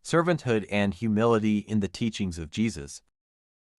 servanthood and humility in the teachings of Jesus.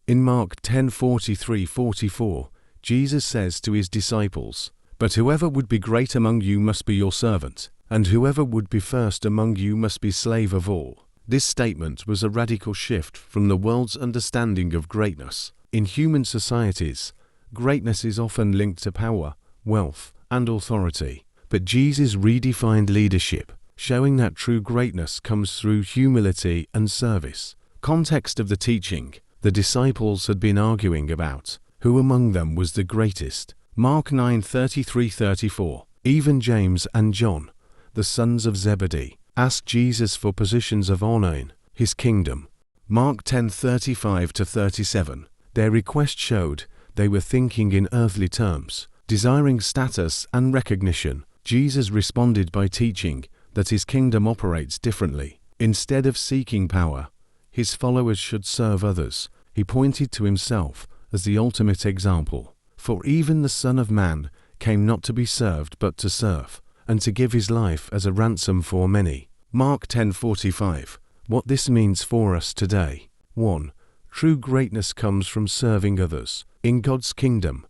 In Mark 10:43-44, Jesus says to his disciples, "But whoever would be great among you must be your servant, and whoever would be first among you must be slave of all." This statement was a radical shift from the world's understanding of greatness. In human societies, greatness is often linked to power, wealth, and authority. But Jesus redefined leadership, showing that true greatness comes through humility and service. Context of the teaching: the disciples had been arguing about who among them was the greatest. Mark 9:33-34. Even James and John, the sons of Zebedee, asked Jesus for positions of honor in his kingdom. Mark 10:35-37. Their request showed they were thinking in earthly terms, desiring status and recognition. Jesus responded by teaching that his kingdom operates differently. Instead of seeking power, his followers should serve others. He pointed to himself as the ultimate example. For even the Son of Man came not to be served but to serve, and to give his life as a ransom for many. Mark 10:45. What this means for us today. 1. True greatness comes from serving others. In God's kingdom,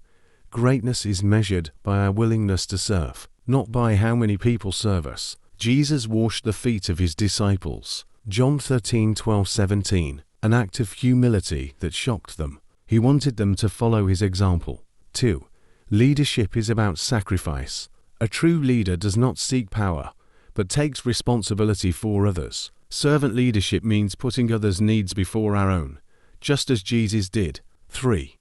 greatness is measured by our willingness to serve, not by how many people serve us. Jesus washed the feet of his disciples. John 13:12-17. An act of humility that shocked them. He wanted them to follow his example. 2. Leadership is about sacrifice. A true leader does not seek power, but takes responsibility for others. Servant leadership means putting others' needs before our own, just as Jesus did. 3.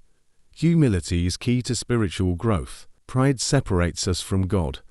Humility is key to spiritual growth. Pride separates us from God,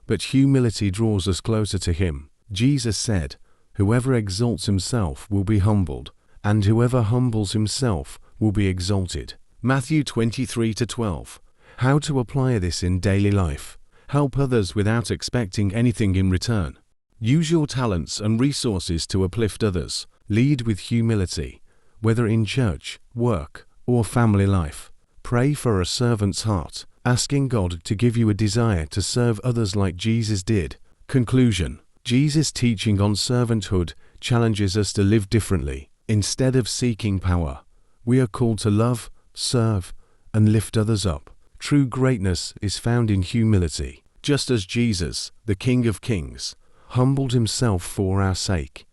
but humility draws us closer to him. Jesus said, "Whoever exalts himself will be humbled, and whoever humbles himself will be exalted." Matthew 23:12. How to apply this in daily life. Help others without expecting anything in return. Use your talents and resources to uplift others. Lead with humility, whether in church, work, or family life. Pray for a servant's heart, asking God to give you a desire to serve others like Jesus did. Conclusion: Jesus' teaching on servanthood challenges us to live differently. Instead of seeking power, we are called to love, serve, and lift others up. True greatness is found in humility, just as Jesus, the King of Kings, humbled himself for our sake.